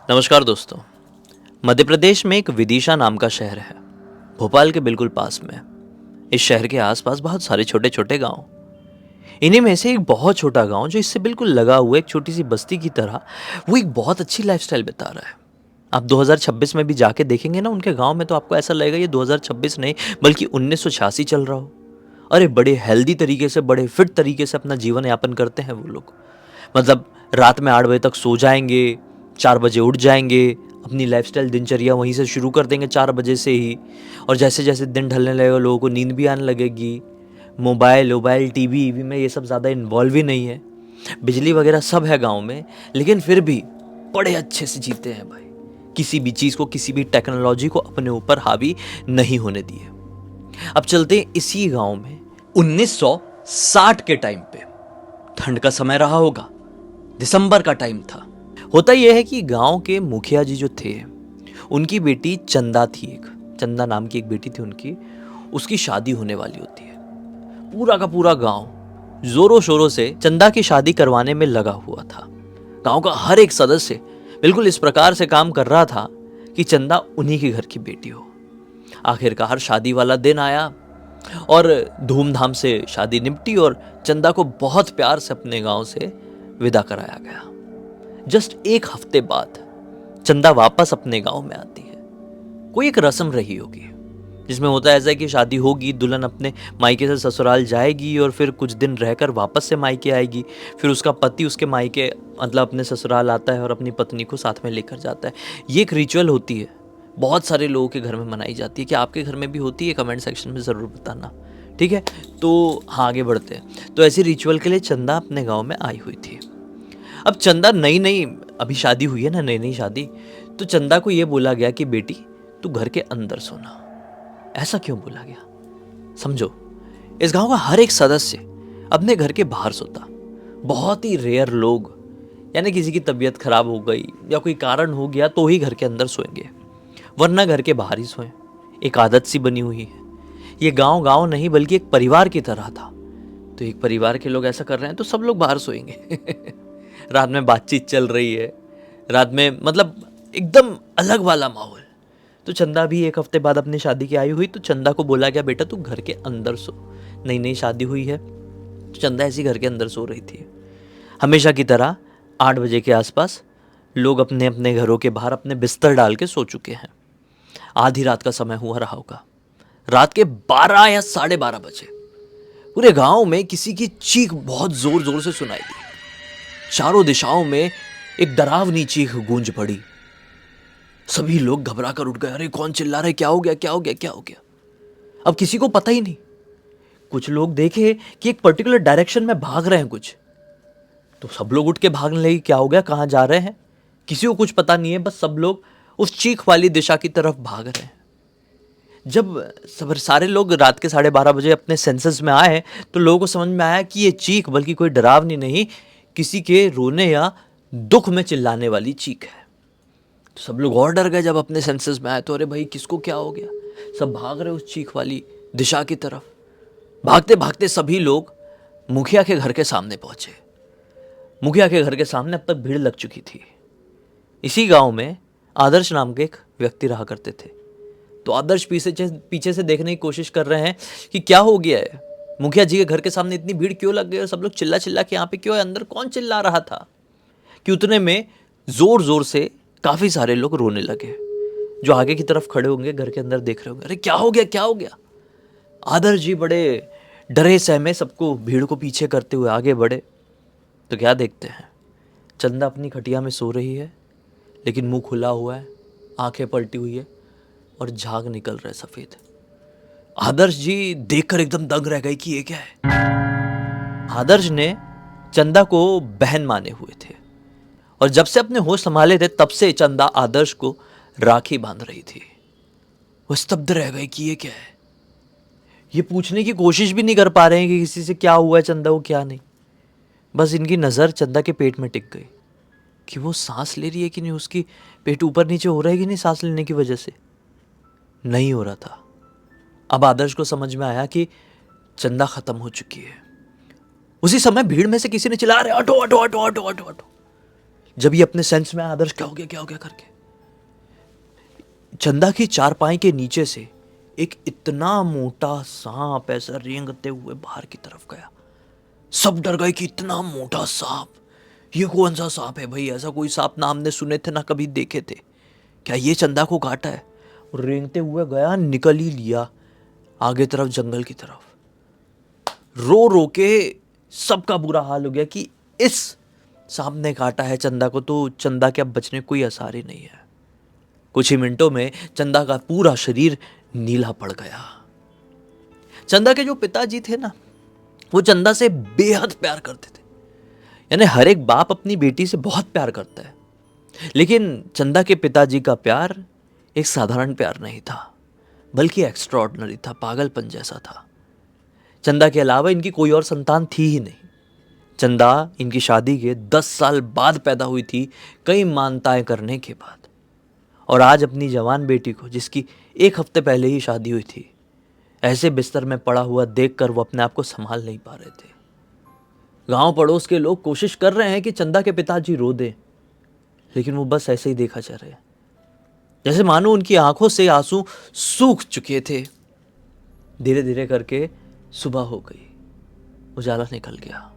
नमस्कार दोस्तों। मध्य प्रदेश में एक विदिशा नाम का शहर है, भोपाल के बिल्कुल पास में। इस शहर के आसपास बहुत सारे छोटे छोटे गांव। इन्हीं में से एक बहुत छोटा गांव जो इससे बिल्कुल लगा हुआ एक छोटी सी बस्ती की तरह, वो एक बहुत अच्छी लाइफस्टाइल बिता रहा है। आप 2026 में भी जाके देखेंगे ना उनके गांव में, तो आपको ऐसा लगेगा ये 2026 नहीं बल्कि 1986 चल रहा हो। अरे बड़े हेल्दी तरीके से, बड़े फिट तरीके से अपना जीवन यापन करते हैं वो लोग। मतलब रात में 8 बजे तक सो जाएंगे, 4 बजे उठ जाएंगे, अपनी लाइफस्टाइल दिनचर्या वहीं से शुरू कर देंगे 4 बजे से ही। और जैसे जैसे दिन ढलने लगेगा लोगों को नींद भी आने लगेगी। मोबाइल वोबाइल टीवी ईवी में ये सब ज़्यादा इन्वॉल्व ही नहीं है। बिजली वगैरह सब है गांव में, लेकिन फिर भी बड़े अच्छे से जीते हैं भाई। किसी भी चीज़ को, किसी भी टेक्नोलॉजी को अपने ऊपर हावी नहीं होने दिए। अब चलते हैं इसी गांव में 1960 के टाइम पे। ठंड का समय रहा होगा, दिसंबर का टाइम था। होता यह है कि गांव के मुखिया जी जो थे, उनकी बेटी चंदा थी, एक चंदा नाम की एक बेटी थी उनकी। उसकी शादी होने वाली होती है। पूरा का पूरा गांव जोरों शोरों से चंदा की शादी करवाने में लगा हुआ था। गांव का हर एक सदस्य बिल्कुल इस प्रकार से काम कर रहा था कि चंदा उन्हीं के घर की बेटी हो। आखिरकार शादी वाला दिन आया और धूमधाम से शादी निपटी और चंदा को बहुत प्यार से अपने गांव से विदा कराया गया। जस्ट एक हफ्ते बाद चंदा वापस अपने गांव में आती है। कोई एक रस्म रही होगी जिसमें होता है ऐसा कि शादी होगी, दुल्हन अपने मायके से ससुराल जाएगी और फिर कुछ दिन रहकर वापस से मायके आएगी। फिर उसका पति उसके मायके मतलब अपने ससुराल आता है और अपनी पत्नी को साथ में लेकर जाता है। ये एक रिचुअल होती है, बहुत सारे लोगों के घर में मनाई जाती है। कि आपके घर में भी होती है? कमेंट सेक्शन में ज़रूर बताना, ठीक है। तो हाँ, आगे बढ़ते हैं। तो ऐसी रिचुअल के लिए चंदा अपने गाँव में आई हुई थी। अब चंदा नई नई अभी शादी हुई है ना, नई नई शादी, तो चंदा को यह बोला गया कि बेटी तू घर के अंदर सोना। ऐसा क्यों बोला गया? समझो, इस गांव का हर एक सदस्य अपने घर के बाहर सोता। बहुत ही रेयर लोग, यानी किसी की तबीयत खराब हो गई या कोई कारण हो गया तो ही घर के अंदर सोएंगे, वरना घर के बाहर ही सोएं। एक आदत सी बनी हुई है। ये गांव गांव नहीं बल्कि एक परिवार की तरह था। तो एक परिवार के लोग ऐसा कर रहे हैं तो सब लोग बाहर सोएंगे। रात में बातचीत चल रही है, रात में मतलब एकदम अलग वाला माहौल। तो चंदा भी एक हफ्ते बाद अपनी शादी की आई हुई, तो चंदा को बोला गया बेटा तू घर के अंदर सो। नई नई शादी हुई है, तो चंदा ऐसी घर के अंदर सो रही थी। हमेशा की तरह 8 बजे के आसपास लोग अपने अपने घरों के बाहर अपने बिस्तर डाल के सो चुके हैं। आधी रात का समय हुआ रहा होगा, रात के 12 या 12:30 बजे। पूरे गांव में किसी की चीख बहुत जोर जोर से सुनाई दी। चारों दिशाओं में एक डरावनी चीख गूंज पड़ी। सभी लोग घबरा कर उठ गए। अरे कौन चिल्ला रहा है? क्या हो गया, क्या हो गया, क्या हो गया? अब किसी को पता ही नहीं। कुछ लोग देखे कि एक पर्टिकुलर डायरेक्शन में भाग रहे हैं कुछ, तो सब लोग उठ के भागने लगे। क्या हो गया, कहां जा रहे हैं? किसी को कुछ पता नहीं है, बस सब लोग उस चीख वाली दिशा की तरफ भाग रहे हैं। जब सब सारे लोग रात के 12:30 बजे अपने सेंसेस में आए, तो लोगों को समझ में आया कि ये चीख बल्कि कोई डरावनी नहीं, किसी के रोने या दुख में चिल्लाने वाली चीख है। तो सब लोग और डर गए जब अपने सेंसेस में आए। तो अरे भाई किसको क्या हो गया? सब भाग रहे उस चीख वाली दिशा की तरफ। भागते भागते सभी लोग मुखिया के घर के सामने पहुंचे। मुखिया के घर के सामने अब तक भीड़ लग चुकी थी। इसी गांव में आदर्श नाम के एक व्यक्ति रहा करते थे। तो आदर्श पीछे से देखने की कोशिश कर रहे हैं कि क्या हो गया है, मुखिया जी के घर के सामने इतनी भीड़ क्यों लग गई और सब लोग चिल्ला चिल्ला के यहाँ पे क्यों है, अंदर कौन चिल्ला रहा था। कि उतने में जोर जोर से काफी सारे लोग रोने लगे। जो आगे की तरफ खड़े होंगे, घर के अंदर देख रहे होंगे, अरे क्या हो गया, क्या हो गया। आदर्श जी बड़े डरे सहमे सबको भीड़ को पीछे करते हुए आगे बढ़े। तो क्या देखते हैं, चंदा अपनी खटिया में सो रही है, लेकिन मुंह खुला हुआ है, आंखें पलटी हुई है और झाग निकल रहा है सफेद। आदर्श जी देखकर एकदम दंग रह गए कि ये क्या है। आदर्श ने चंदा को बहन माने हुए थे और जब से अपने होश संभाले थे तब से चंदा आदर्श को राखी बांध रही थी। वो स्तब्ध रह गए कि ये क्या है। ये पूछने की कोशिश भी नहीं कर पा रहे हैं कि किसी से क्या हुआ है चंदा को, क्या नहीं। बस इनकी नज़र चंदा के पेट में टिक गई कि वो सांस ले रही है कि नहीं, उसकी पेट ऊपर नीचे हो रहा है कि नहीं सांस लेने की वजह से। नहीं हो रहा था। अब आदर्श को समझ में आया कि चंदा खत्म हो चुकी है। उसी समय भीड़ में से किसी ने चिल्ला, रहे हटो हटो हटो हटो हटो हटो। जब ये अपने सेंस में आदर्श क्या हो गया करके चंदा की चारपाई के नीचे से एक इतना मोटा सांप ऐसा रेंगते हुए बाहर की तरफ गया। सब डर गए कि इतना मोटा सांप, ये कौन सा सांप है भाई, ऐसा कोई सांप ना हमने सुने थे ना कभी देखे थे, क्या ये चंदा को काटा है। और रेंगते हुए गया, निकल ही लिया आगे तरफ, जंगल की तरफ। रो रो के सबका बुरा हाल हो गया कि इस सांप ने काटा है चंदा को, तो चंदा के अब बचने कोई आसार ही नहीं है। कुछ ही मिनटों में चंदा का पूरा शरीर नीला पड़ गया। चंदा के जो पिताजी थे ना, वो चंदा से बेहद प्यार करते थे। यानी हर एक बाप अपनी बेटी से बहुत प्यार करता है, लेकिन चंदा के पिताजी का प्यार एक साधारण प्यार नहीं था, बल्कि एक्स्ट्राऑर्डिनरी था, पागलपन जैसा था। चंदा के अलावा इनकी कोई और संतान थी ही नहीं। चंदा इनकी शादी के 10 साल बाद पैदा हुई थी, कई मानताएं करने के बाद। और आज अपनी जवान बेटी को, जिसकी 1 हफ्ते पहले ही शादी हुई थी, ऐसे बिस्तर में पड़ा हुआ देखकर वो अपने आप को संभाल नहीं पा रहे थे। गांव पड़ोस के लोग कोशिश कर रहे हैं कि चंदा के पिताजी रो दें, लेकिन वो बस ऐसे ही देखा जा रहे हैं, जैसे मानो उनकी आंखों से आंसू सूख चुके थे। धीरे धीरे करके सुबह हो गई, उजाला निकल गया।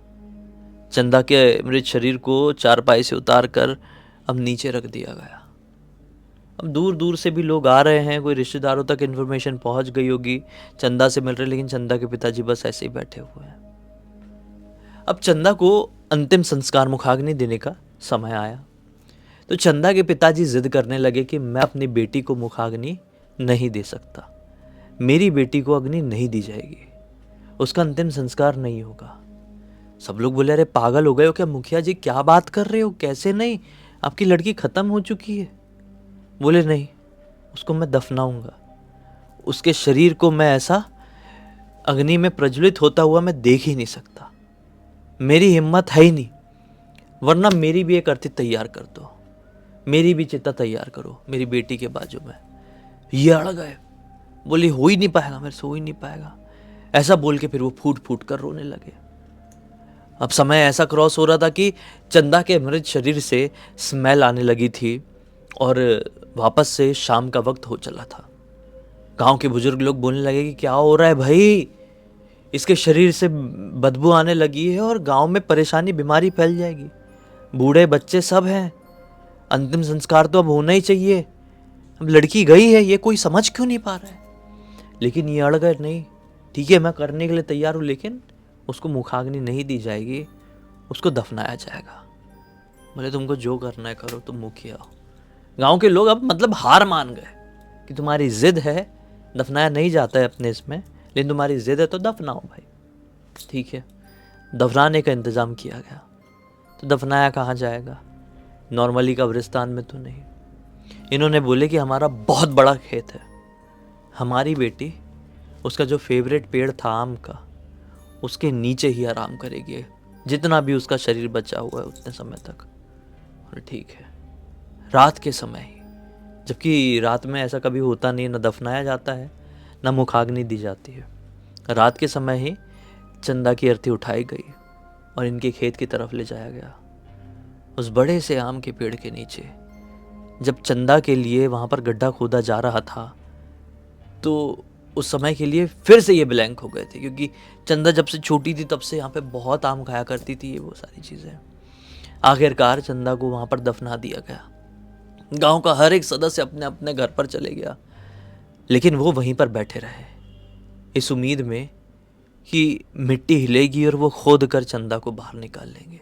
चंदा के मृत शरीर को चारपाई से उतार कर अब नीचे रख दिया गया। अब दूर दूर से भी लोग आ रहे हैं, कोई रिश्तेदारों तक इन्फॉर्मेशन पहुंच गई होगी, चंदा से मिल रहे, लेकिन चंदा के पिताजी बस ऐसे ही बैठे हुए हैं। अब चंदा को अंतिम संस्कार मुखाग्नि देने का समय आया, तो चंदा के पिताजी जिद करने लगे कि मैं अपनी बेटी को मुखाग्नि नहीं दे सकता, मेरी बेटी को अग्नि नहीं दी जाएगी, उसका अंतिम संस्कार नहीं होगा। सब लोग बोले, अरे पागल हो गए हो क्या मुखिया जी, क्या बात कर रहे हो, कैसे नहीं, आपकी लड़की खत्म हो चुकी है। बोले नहीं, उसको मैं दफनाऊंगा, उसके शरीर को मैं ऐसा अग्नि में प्रज्वलित होता हुआ मैं देख ही नहीं सकता, मेरी हिम्मत है ही नहीं, वरना मेरी भी एक अर्थी तैयार कर दो, मेरी भी चिता तैयार करो मेरी बेटी के बाजू में। ये अड़ गए, बोली हो ही नहीं पाएगा, मेरे से हो ही नहीं पाएगा। ऐसा बोल के फिर वो फूट फूट कर रोने लगे। अब समय ऐसा क्रॉस हो रहा था कि चंदा के मृत शरीर से स्मेल आने लगी थी और वापस से शाम का वक्त हो चला था। गांव के बुजुर्ग लोग बोलने लगे कि क्या हो रहा है भाई, इसके शरीर से बदबू आने लगी है और गांव में परेशानी, बीमारी फैल जाएगी, बूढ़े बच्चे सब हैं, अंतिम संस्कार तो अब होना ही चाहिए, अब लड़की गई है, ये कोई समझ क्यों नहीं पा रहा है। लेकिन ये अड़ गए, नहीं ठीक है मैं करने के लिए तैयार हूँ, लेकिन उसको मुखाग्नि नहीं दी जाएगी, उसको दफनाया जाएगा। बोले तुमको जो करना है करो, तुम मुखिया हो। गांव के लोग अब मतलब हार मान गए कि तुम्हारी जिद है, दफनाया नहीं जाता है अपने इसमें, लेकिन तुम्हारी जिद है तो दफनाओ भाई। ठीक है, दफनाने का इंतज़ाम किया गया। तो दफनाया कहाँ जाएगा, नॉर्मली कब्रिस्तान में तो नहीं। इन्होंने बोले कि हमारा बहुत बड़ा खेत है, हमारी बेटी उसका जो फेवरेट पेड़ था आम का, उसके नीचे ही आराम करेगी, जितना भी उसका शरीर बचा हुआ है उतने समय तक। और ठीक है, रात के समय ही, जबकि रात में ऐसा कभी होता नहीं, ना दफनाया जाता है ना मुखाग्नि दी जाती है। रात के समय ही चंदा की अर्थी उठाई गई और इनके खेत की तरफ ले जाया गया। उस बड़े से आम के पेड़ के नीचे जब चंदा के लिए वहाँ पर गड्ढा खोदा जा रहा था, तो उस समय के लिए फिर से ये ब्लैंक हो गए थे, क्योंकि चंदा जब से छोटी थी तब से यहाँ पे बहुत आम खाया करती थी, ये वो सारी चीज़ें। आखिरकार चंदा को वहाँ पर दफना दिया गया। गांव का हर एक सदस्य अपने अपने घर पर चले गया, लेकिन वो वहीं पर बैठे रहे, इस उम्मीद में कि मिट्टी हिलेगी और वो खोद कर चंदा को बाहर निकाल लेंगे,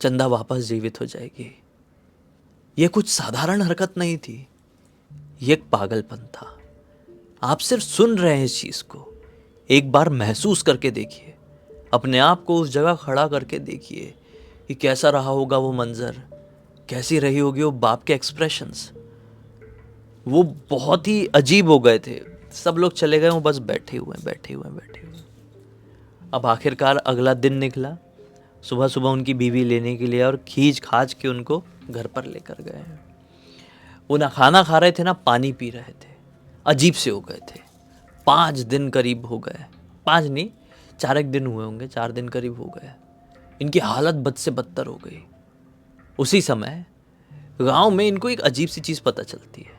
चंदा वापस जीवित हो जाएगी। ये कुछ साधारण हरकत नहीं थी, ये एक पागलपन था। आप सिर्फ सुन रहे हैं इस चीज़ को, एक बार महसूस करके देखिए, अपने आप को उस जगह खड़ा करके देखिए कि कैसा रहा होगा वो मंजर, कैसी रही होगी वो बाप के एक्सप्रेशंस। वो बहुत ही अजीब हो गए थे। सब लोग चले गए, वो बस बैठे हुए। अब आखिरकार अगला दिन निकला, सुबह सुबह उनकी बीवी लेने के लिए और खींच खाच के उनको घर पर लेकर गए। वो ना खाना खा रहे थे ना पानी पी रहे थे, अजीब से हो गए थे। 5 दिन करीब हो गए, 5 नहीं 4 दिन हुए होंगे, 4 दिन करीब हो गए। इनकी हालत बद से बदतर हो गई। उसी समय गांव में इनको एक अजीब सी चीज़ पता चलती है।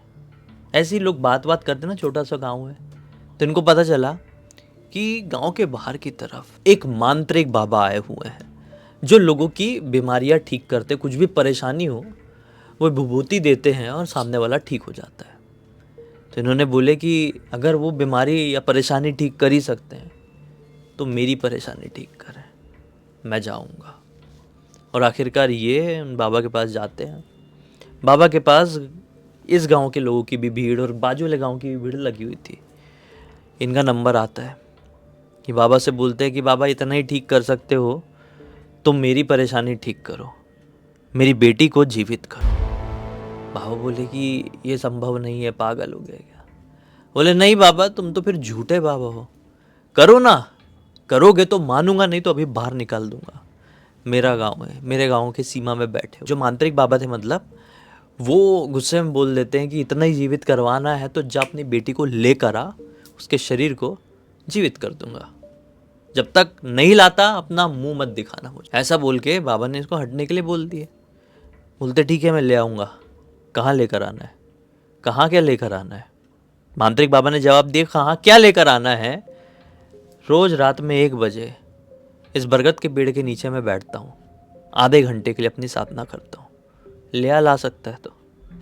ऐसे ही लोग बात बात करते ना, छोटा सा गांव है, तो इनको पता चला कि गांव के बाहर की तरफ एक मांत्रिक बाबा आए हुए हैं जो लोगों की बीमारियां ठीक करते, कुछ भी परेशानी हो वो विभूति देते हैं और सामने वाला ठीक हो जाता है। तो इन्होंने बोले कि अगर वो बीमारी या परेशानी ठीक कर ही सकते हैं तो मेरी परेशानी ठीक करें, मैं जाऊंगा। और आखिरकार ये बाबा के पास जाते हैं। बाबा के पास इस गांव के लोगों की भी भीड़ और बाजू वाले गांव की भी भीड़ लगी हुई थी। इनका नंबर आता है कि बाबा से बोलते हैं कि बाबा इतना ही ठीक कर सकते हो तो मेरी परेशानी ठीक करो, मेरी बेटी को जीवित करो। बाबा बोले कि ये संभव नहीं है, पागल हो गए क्या? बोले नहीं बाबा, तुम तो फिर झूठे बाबा हो, करो ना, करोगे तो मानूंगा, नहीं तो अभी बाहर निकाल दूंगा। मेरा गांव है, मेरे गांव के सीमा में बैठे जो मांत्रिक बाबा थे, मतलब वो गुस्से में बोल देते हैं कि इतना ही जीवित करवाना है तो जा अपनी बेटी को लेकर आ, उसके शरीर को जीवित कर दूंगा, जब तक नहीं लाता अपना मुंह मत दिखाना मुझे। ऐसा बोल के बाबा ने इसको हटने के लिए बोल दिए। बोलते ठीक है मैं ले आऊँगा, कहाँ लेकर आना है, कहाँ क्या लेकर आना है? मांत्रिक बाबा ने जवाब दिया, कहाँ क्या लेकर आना है? रोज रात में 1 बजे इस बरगद के पेड़ के नीचे मैं बैठता हूँ, आधे घंटे के लिए अपनी साधना करता हूँ, ले ला सकता है तो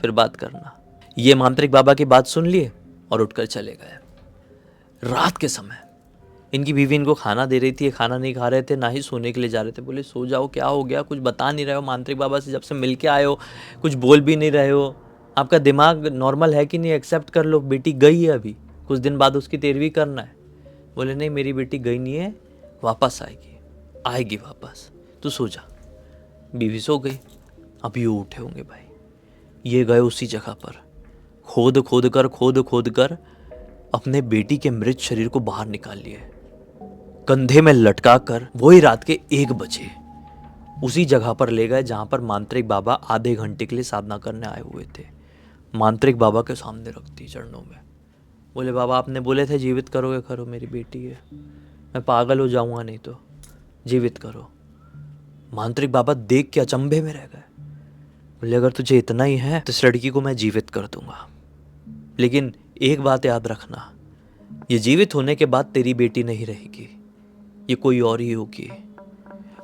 फिर बात करना। ये मांत्रिक बाबा की बात सुन लिए और उठकर चले गए। रात के समय इनकी बीवी इनको खाना दे रही थी, ये खाना नहीं खा रहे थे, ना ही सोने के लिए जा रहे थे। बोले सो जाओ, क्या हो गया, कुछ बता नहीं रहे हो, मांत्रिक बाबा से जब से मिल के आए हो कुछ बोल भी नहीं रहे हो, आपका दिमाग नॉर्मल है कि नहीं, एक्सेप्ट कर लो, बेटी गई है, अभी कुछ दिन बाद उसकी तेरहवीं करना है। बोले नहीं मेरी बेटी गई नहीं है, वापस आएगी वापस, तू सो जा। बीवी सो गई। अब ये उठे होंगे भाई, ये गए उसी जगह पर, खोद कर अपने बेटी के मृत शरीर को बाहर निकाल लिए, कंधे में लटका कर वही रात के 1 बजे उसी जगह पर ले गए जहां पर मांत्रिक बाबा आधे घंटे के लिए साधना करने आए हुए थे। मांत्रिक बाबा के सामने रख दी चरणों में। बोले बाबा आपने बोले थे जीवित करोगे, करो, मेरी बेटी है, मैं पागल हो जाऊंगा नहीं तो, जीवित करो। मांत्रिक बाबा देख के अचंभे में रह गए। बोले अगर तुझे इतना ही है तो इस लड़की को मैं जीवित कर दूंगा, लेकिन एक बात याद रखना, ये जीवित होने के बाद तेरी बेटी नहीं रहेगी, ये कोई और ही होगी।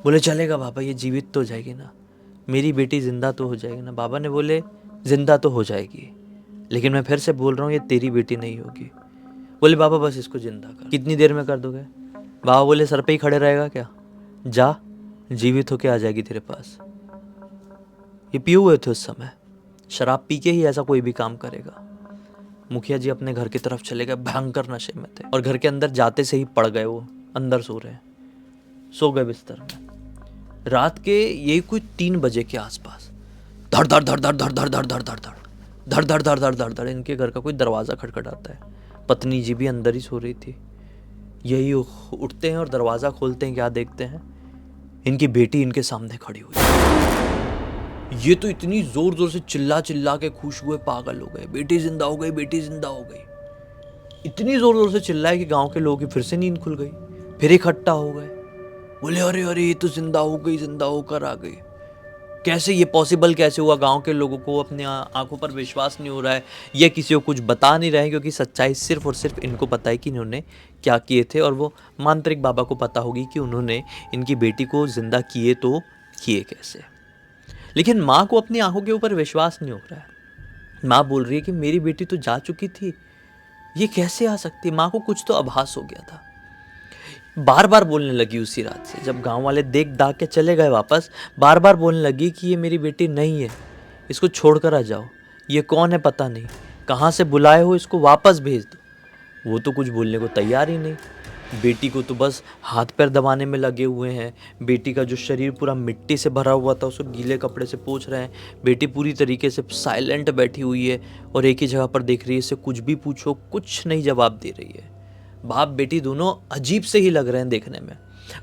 बोले चलेगा बाबा, ये जीवित तो हो जाएगी ना, मेरी बेटी जिंदा तो हो जाएगी ना। बाबा ने बोले जिंदा तो हो जाएगी, लेकिन मैं फिर से बोल रहा हूँ ये तेरी बेटी नहीं होगी। बोले बाबा बस इसको जिंदा कर। कितनी देर में कर दोगे? बाबा बोले सर पे ही खड़े रहेगा क्या, जा जीवित होके आ जाएगी तेरे पास। ये पिए हुए थे उस समय, शराब पी के ही ऐसा कोई भी काम करेगा। मुखिया जी अपने घर की तरफ चले गए, भयंकर नशे में थे, और घर के अंदर जाते से ही पड़ गए, वो अंदर सो रहे, सो गए बिस्तर में। रात के यही कोई 3 बजे के आसपास धड़ धड़ धड़ धड़ धड़ धड़ धड़ धड़ धड़ धड़ धड़ धड़ धड़ धड़ धड़ धड़ इनके घर का कोई दरवाज़ा खटखटाता है। पत्नी जी भी अंदर ही सो रही थी। यही उठते हैं और दरवाज़ा खोलते हैं, क्या देखते हैं, इनकी बेटी इनके सामने खड़ी हुई। ये तो इतनी जोर जोर से चिल्ला चिल्ला के खुश हुए, पागल हो गए, बेटी जिंदा हो गई, बेटी जिंदा हो गई। इतनी जोर जोर से चिल्लाए कि गांव के लोगों की फिर से नींद खुल गई, फिर इकट्ठा हो गए। बोले अरे अरे ये तो जिंदा हो गई, जिंदा होकर आ गई, कैसे ये पॉसिबल कैसे हुआ? गांव के लोगों को अपने आंखों पर विश्वास नहीं हो रहा है, ये किसी को कुछ बता नहीं रहे हैं, क्योंकि सच्चाई सिर्फ और सिर्फ इनको पता है कि इन्होंने क्या किए थे, और वो मांत्रिक बाबा को पता होगी कि उन्होंने इनकी बेटी को जिंदा किए तो किए कैसे। लेकिन माँ को अपनी आंखों के ऊपर विश्वास नहीं हो रहा है। माँ बोल रही है कि मेरी बेटी तो जा चुकी थी, ये कैसे आ सकती है? माँ को कुछ तो आभास हो गया था। बार बार बोलने लगी उसी रात से, जब गांव वाले देख दाग के चले गए वापस, बार बार बोलने लगी कि ये मेरी बेटी नहीं है, इसको छोड़कर आ जाओ, ये कौन है पता नहीं, कहाँ से बुलाए हो, इसको वापस भेज दो। वो तो कुछ बोलने को तैयार ही नहीं। बेटी को तो बस हाथ पैर दबाने में लगे हुए हैं। बेटी का जो शरीर पूरा मिट्टी से भरा हुआ था उसको गीले कपड़े से पोंछ रहे हैं। बेटी पूरी तरीके से साइलेंट बैठी हुई है और एक ही जगह पर देख रही है। इससे कुछ भी पूछो कुछ नहीं जवाब दे रही है। बाप बेटी दोनों अजीब से ही लग रहे हैं देखने में।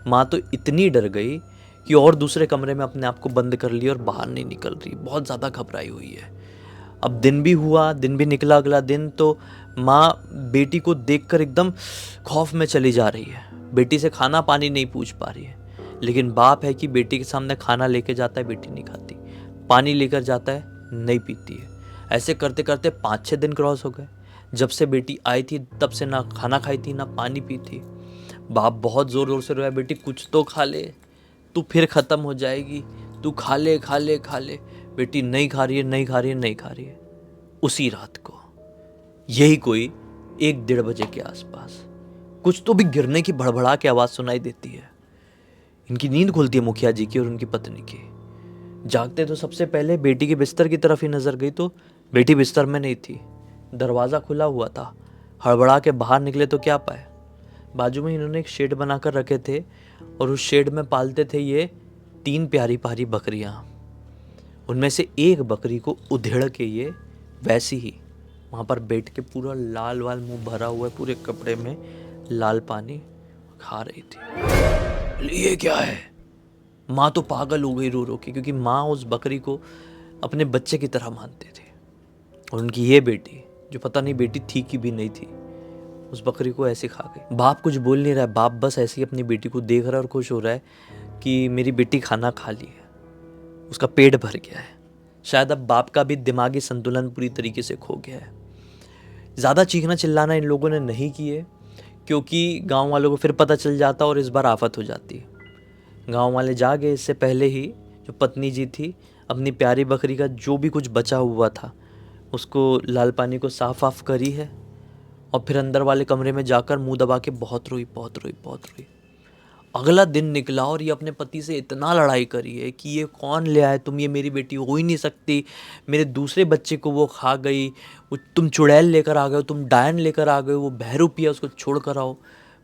माँ तो इतनी डर गई कि और दूसरे कमरे में अपने आप को बंद कर लिया और बाहर नहीं निकल रही, बहुत ज़्यादा घबराई हुई है। अब दिन भी हुआ, दिन भी निकला अगला दिन, तो माँ बेटी को देखकर एकदम खौफ में चली जा रही है। बेटी से खाना पानी नहीं पूछ पा रही है, लेकिन बाप है कि बेटी के सामने खाना लेके जाता है, बेटी नहीं खाती। पानी लेकर जाता है, नहीं पीती है। ऐसे करते करते 5-6 दिन क्रॉस हो गए। जब से बेटी आई थी तब से ना खाना खाई थी ना पानी पी थी। बाप बहुत ज़ोर ज़ोर से रोया, बेटी कुछ तो खा ले, तू फिर ख़त्म हो जाएगी, तू खा ले खा ले खा ले। बेटी नहीं खा रही है, नहीं खा रही है, नहीं खा रही है। उसी रात को यही कोई 1-1:30 बजे के आसपास कुछ तो भी गिरने की भड़बड़ा के आवाज़ सुनाई देती है। इनकी नींद खुलती है मुखिया जी की और उनकी पत्नी की। जागते तो सबसे पहले बेटी के बिस्तर की तरफ ही नजर गई तो बेटी बिस्तर में नहीं थी, दरवाज़ा खुला हुआ था। हड़बड़ा के बाहर निकले तो क्या पाए, बाजू में इन्होंने एक शेड बनाकर रखे थे और उस शेड में पालते थे ये 3 प्यारी प्यारी बकरियां। उनमें से एक बकरी को उधेड़ के ये वैसी ही वहाँ पर बैठ के पूरा लाल वाल मुंह भरा हुआ है, पूरे कपड़े में लाल पानी खा रही थी। ये क्या है? माँ तो पागल हो गई रो रो के, क्योंकि माँ उस बकरी को अपने बच्चे की तरह मानते थे। और उनकी ये बेटी, जो पता नहीं बेटी थी कि भी नहीं थी, उस बकरी को ऐसे खा गई। बाप कुछ बोल नहीं रहा है, बाप बस ऐसे ही अपनी बेटी को देख रहा है और खुश हो रहा है कि मेरी बेटी खाना खा ली है, उसका पेट भर गया है। शायद अब बाप का भी दिमागी संतुलन पूरी तरीके से खो गया है। ज़्यादा चीखना चिल्लाना इन लोगों ने नहीं किए, क्योंकि गांव वालों को फिर पता चल जाता और इस बार आफत हो जाती। गांव वाले जागे इससे पहले ही जो पत्नी जी थी अपनी प्यारी बकरी का जो भी कुछ बचा हुआ था उसको लाल पानी को साफ साफ करी है और फिर अंदर वाले कमरे में जाकर मुंह दबा के बहुत रोई बहुत रोई बहुत रोई। अगला दिन निकला और ये अपने पति से इतना लड़ाई करी है कि ये कौन ले आए तुम, ये मेरी बेटी हो ही नहीं सकती, मेरे दूसरे बच्चे को वो खा गई, वो तुम चुड़ैल लेकर आ गए हो, तुम डायन लेकर आ गए हो, वो बहरू पिया उसको छोड़ कर आओ।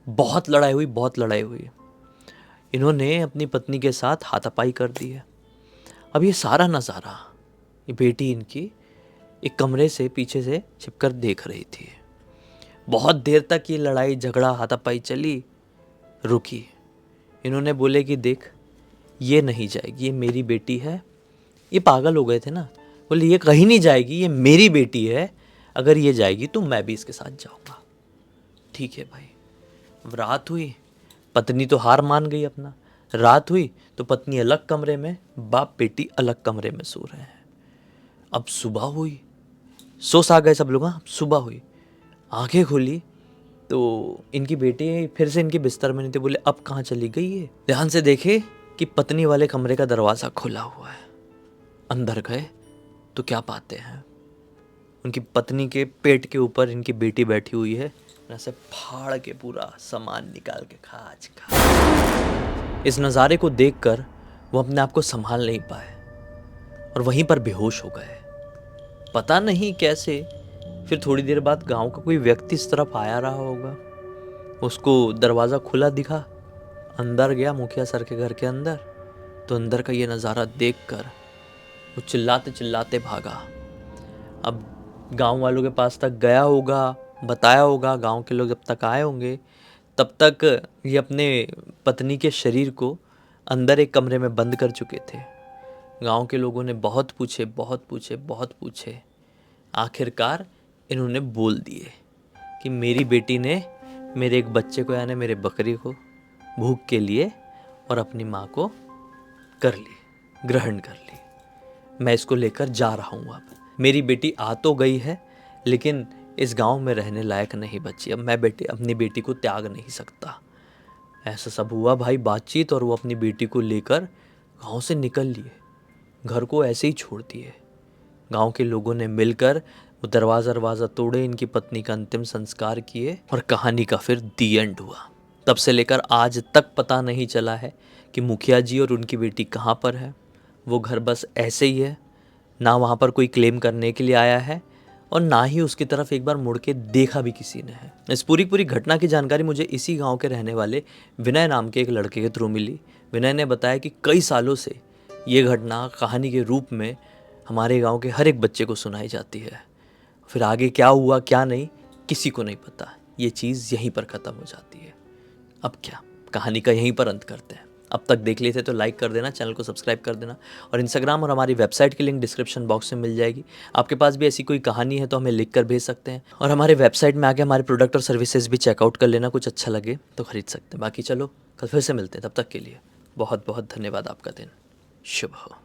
बहुत लड़ाई हुई, बहुत लड़ाई हुई। इन्होंने अपनी पत्नी के साथ हाथापाई कर दी है। अब ये सारा नज़ारा ये बेटी इनकी एक कमरे से पीछे से छिपकर देख रही थी। बहुत देर तक ये लड़ाई झगड़ा हाथापाई चली, रुकी। इन्होंने बोले कि देख ये नहीं जाएगी, ये मेरी बेटी है। ये पागल हो गए थे ना, बोले ये कहीं नहीं जाएगी, ये मेरी बेटी है, अगर ये जाएगी तो मैं भी इसके साथ जाऊंगा। ठीक है भाई। अब रात हुई, पत्नी तो हार मान गई अपना। रात हुई तो पत्नी अलग कमरे में, बाप बेटी अलग कमरे में सो रहे हैं। अब सुबह हुई, सो आ गए सब लोग। हाँ, सुबह हुई, आंखें खोली तो इनकी बेटी फिर से इनके बिस्तर में नहीं थे। बोले अब कहाँ चली गई है? ध्यान से देखे कि पत्नी वाले कमरे का दरवाज़ा खुला हुआ है। अंदर गए तो क्या पाते हैं, उनकी पत्नी के पेट के ऊपर इनकी बेटी बैठी हुई है, ऐसे फाड़ के पूरा सामान निकाल के खा। इस नज़ारे को देखकर वो अपने आप को संभाल नहीं पाए और वहीं पर बेहोश हो गए। पता नहीं कैसे फिर थोड़ी देर बाद गांव का कोई व्यक्ति इस तरफ आया रहा होगा, उसको दरवाज़ा खुला दिखा, अंदर गया मुखिया सर के घर के अंदर। तो अंदर का ये नज़ारा देखकर वो चिल्लाते चिल्लाते भागा। अब गांव वालों के पास तक गया होगा, बताया होगा, गांव के लोग जब तक आए होंगे तब तक ये अपने पत्नी के शरीर को अंदर एक कमरे में बंद कर चुके थे। गांव के लोगों ने बहुत पूछे बहुत पूछे बहुत पूछे, आखिरकार इन्होंने बोल दिए कि मेरी बेटी ने मेरे एक बच्चे को यानी मेरे बकरी को भूख के लिए और अपनी माँ को कर ली, ग्रहण कर ली। मैं इसको लेकर जा रहा हूँ। अब मेरी बेटी आ तो गई है लेकिन इस गांव में रहने लायक नहीं बची। अब मैं अपनी बेटी को त्याग नहीं सकता। ऐसा सब हुआ भाई बातचीत, और वो अपनी बेटी को लेकर गांव से निकल लिए, घर को ऐसे ही छोड़ दिए। गांव के लोगों ने मिलकर वो दरवाज़ा तोड़े, इनकी पत्नी का अंतिम संस्कार किए और कहानी का फिर दी एंड हुआ। तब से लेकर आज तक पता नहीं चला है कि मुखिया जी और उनकी बेटी कहाँ पर है। वो घर बस ऐसे ही है, ना वहाँ पर कोई क्लेम करने के लिए आया है और ना ही उसकी तरफ एक बार मुड़ के देखा भी किसी ने है। इस पूरी घटना की जानकारी मुझे इसी गाँव के रहने वाले विनय नाम के एक लड़के के थ्रू मिली। विनय ने बताया कि कई सालों से ये घटना कहानी के रूप में हमारे गांव के हर एक बच्चे को सुनाई जाती है। फिर आगे क्या हुआ क्या नहीं किसी को नहीं पता, ये चीज़ यहीं पर ख़त्म हो जाती है। अब क्या, कहानी का यहीं पर अंत करते हैं। अब तक देख लिए थे तो लाइक कर देना, चैनल को सब्सक्राइब कर देना, और इंस्टाग्राम और हमारी वेबसाइट की लिंक डिस्क्रिप्शन बॉक्स में मिल जाएगी। आपके पास भी ऐसी कोई कहानी है तो हमें लिख कर भेज सकते हैं, और हमारे वेबसाइट में आके हमारे प्रोडक्ट और सर्विसेज भी चेकआउट कर लेना, कुछ अच्छा लगे तो खरीद सकते हैं। बाकी चलो कल फिर से मिलते हैं, तब तक के लिए बहुत बहुत धन्यवाद। आपका दिन शुभ हो।